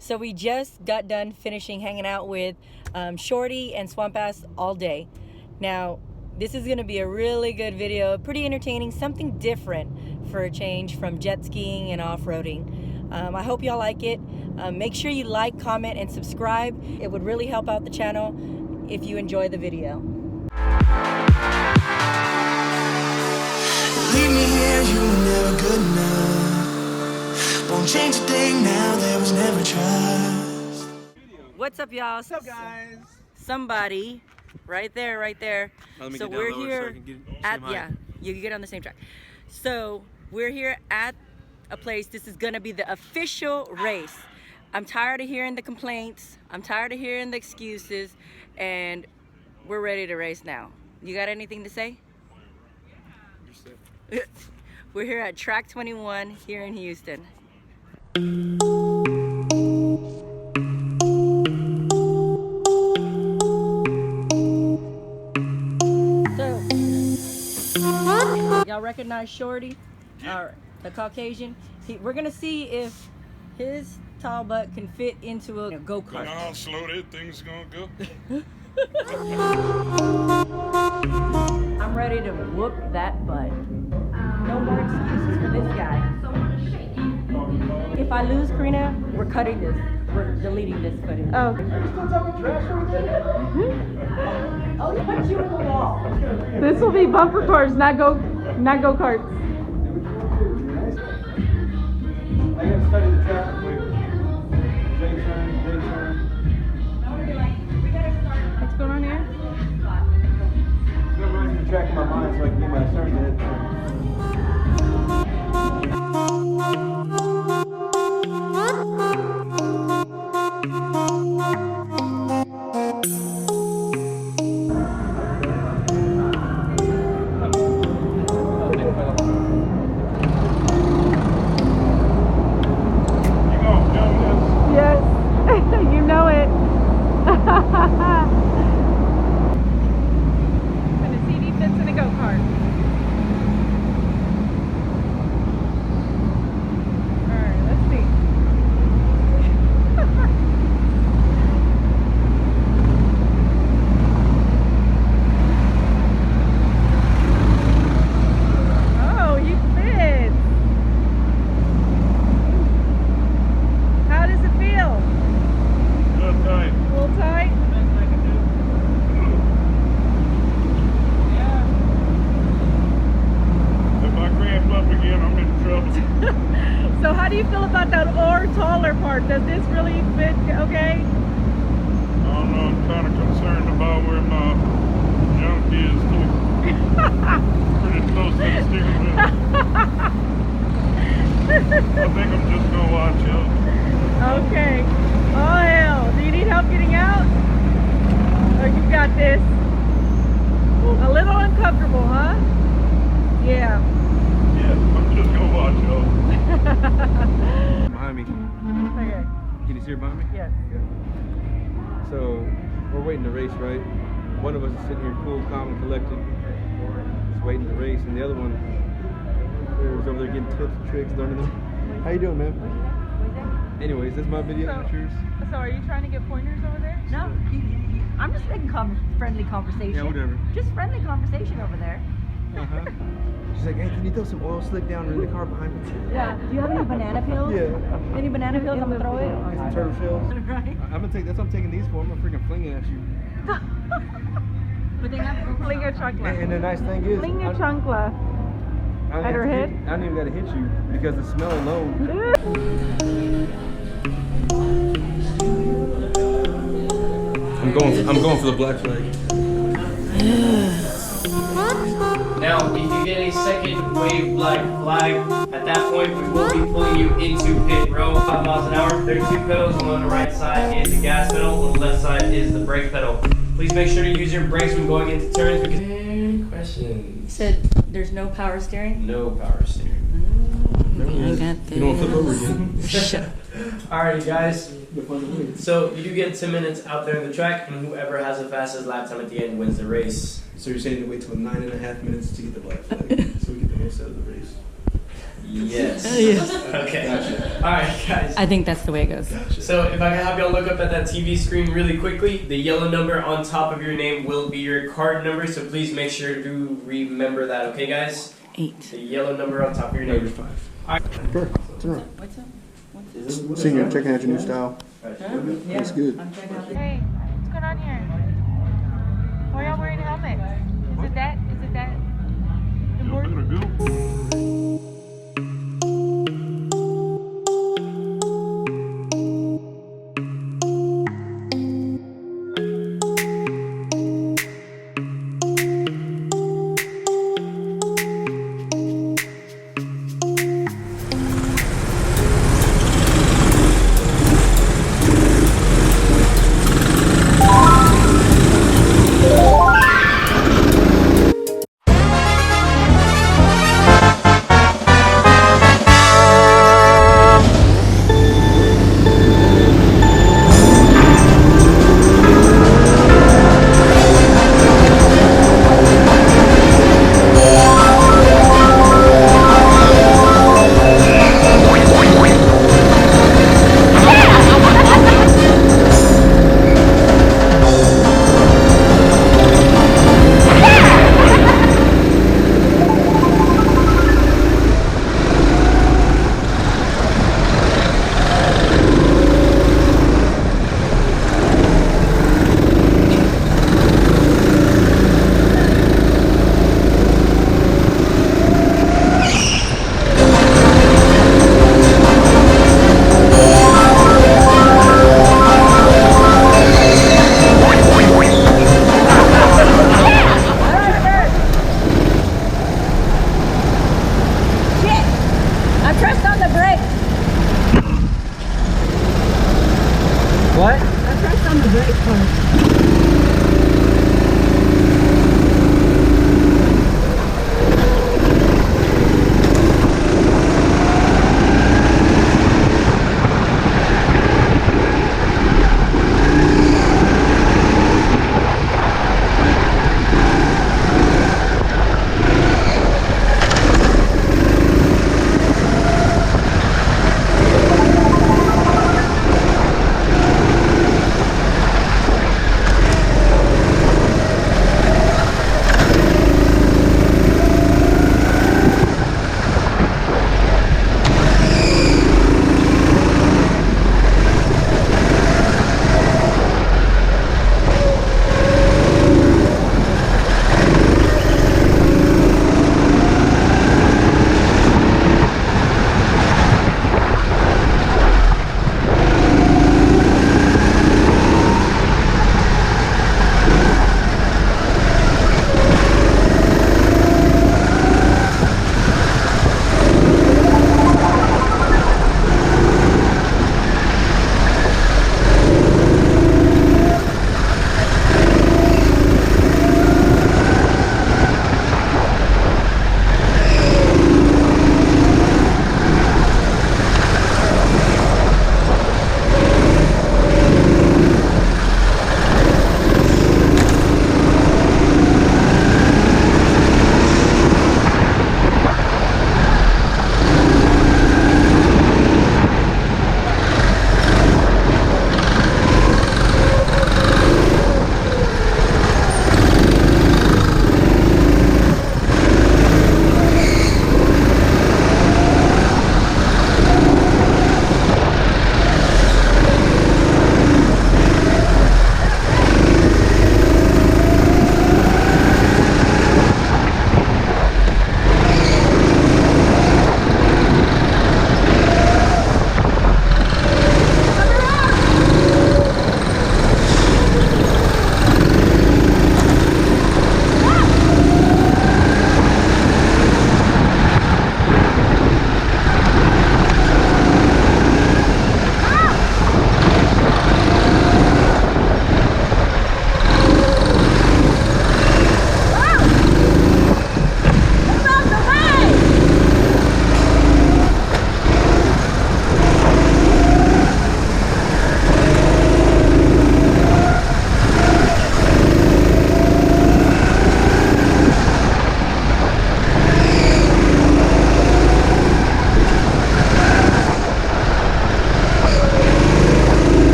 So we just got done finishing hanging out with Shorty and Swamp Ass all day. Now, this is gonna be a really good video, pretty entertaining, something different for a change from jet skiing and off-roading. I hope y'all like it. Make sure you like, comment, and subscribe. It would really help out the channel if you enjoy the video. Leave me here, you were never good enough. Won't change a thing now, there was never trust. What's up, y'all? What's up, guys? Somebody, right there. So we're here at, you can get on the same track. So we're here at a place. This is gonna be the official race. I'm tired of hearing the complaints. I'm tired of hearing the excuses, and we're ready to race now. You got anything to say? We're here at Track 21 here in Houston. So, y'all recognize Shorty, the Caucasian? We're gonna see if his tall butt can fit into a go-kart. How slow that thing's gonna go. I'm ready to whoop that butt. No more excuses for this guy. If I lose, Karina, we're cutting this. We're deleting this footage. Oh. Oh, he punched you in the wall. This will be bumper cars, not go karts. I gotta study the traffic quick. J-turn. What's going on here? It's gonna run the track in my mind so I can get my turn ahead. Yes, you know it. When a CD fits in a go-kart. Alright, let's see. Oh, you fit. How does it feel? Good tight. A little tight? If I cramp up again, I'm in trouble. So how do you feel about that or taller part? Does this really fit okay? I don't know, I'm kind of concerned about where my junk is too. Pretty close to the steering wheel. I think I'm just gonna watch out. Okay. Oh hell. Do you need help getting out? Or you got this? A little uncomfortable, huh? Yeah. Yeah, I'm just gonna watch out. Behind me. Okay. Can you see her behind me? Yes. So, we're waiting to race, right? One of us is sitting here cool, calm, and collected. Just waiting to race, and the other one is over there getting tips and tricks, learning them. How you doing, man? Anyways, that's my video. So- That's yours. So are you trying to get pointers over there? No, I'm just making friendly conversation. Yeah, whatever. Just friendly conversation over there. Uh-huh. She's like, hey, can you throw some oil slick down in the car behind me? Yeah. Do you have any banana peels? Yeah. Any banana peels? I'm gonna throw it. Get some turtle shells. Right. I'm gonna take, that's what I'm taking these for. I'm gonna freaking fling it at you. But they have Fling your chancla. And the nice thing is, Fling your I chancla. don't at her have to head? hit- I don't even gotta hit you because the smell alone. I'm going for the black flag. Now, if you get a second wave black flag, at that point we will be pulling you into pit row, 5 miles an hour. There are 2 pedals. One on the right side is the gas pedal, on the left side is the brake pedal. Please make sure to use your brakes when going into turns because... Any questions? Said there's no power steering. No power steering. I got this. You don't flip over again. Shut up. Alrighty guys, so you do get 10 minutes out there on the track, and whoever has the fastest lap time at the end wins the race. So you're saying to wait till 9.5 minutes to get the black flag, so we get the most out of the race? Yes. Yes. Okay. Alright, guys. I think that's the way it goes. So if I can have y'all look up at that TV screen really quickly, the yellow number on top of your name will be your card number, so please make sure to remember that, okay guys? 8. The yellow number on top of your name. Number 5. Sure. What's wrong? What's up? Senior, I'm checking out your new style. Yeah. That's good. I'm checking out. Hey, what's going on here? Why are y'all wearing helmets? Is it that? Y'all better go. I pressed on the brake. What? I pressed on the brake first.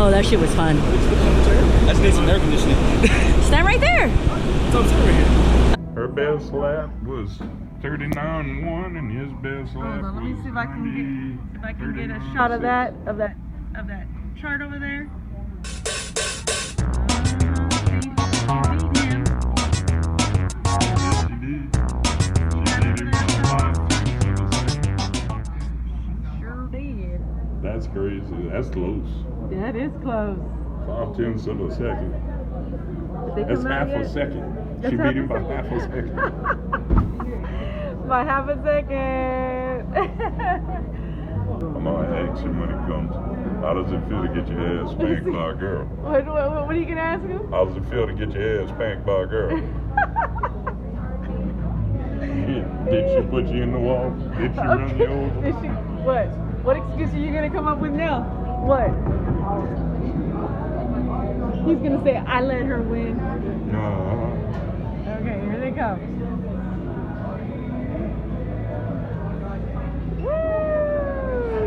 Oh, that shit was fun. I just need some air conditioning. Stand right there. It's on right here. Her best lap was 39.1 and his best lap Hold on, let me was see if I can 90, get a shot of 39.6. that chart over there. She did. She did it by 5/10 Sure did. That's crazy. That's close. That is close. 5/10 of a second. Did they That's come out half a yet? second. That's She half beat a him by second. half a second. By half a second. I'm gonna ask him when it comes. How does it feel to get your ass spanked by a girl? What are you gonna ask him? How does it feel to get your ass spanked by a girl? Did she put you in the wall? Did she run you over? Did she? What? What excuse are you gonna come up with now? What? He's gonna say I let her win. Okay, here they come.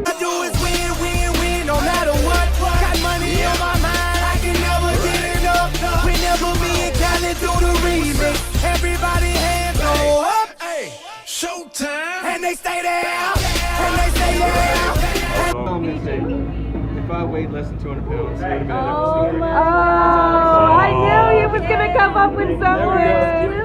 I do is win, win, win, no matter what. Got money on my mind, I can never get enough. Whenever me and Cali do the remix, everybody hands go up. Hey, showtime, and they stay there, and they stay there. I'm gonna say, if I weighed less than 200 pounds, it would have been an Oh, episode. I knew he was gonna come up with something.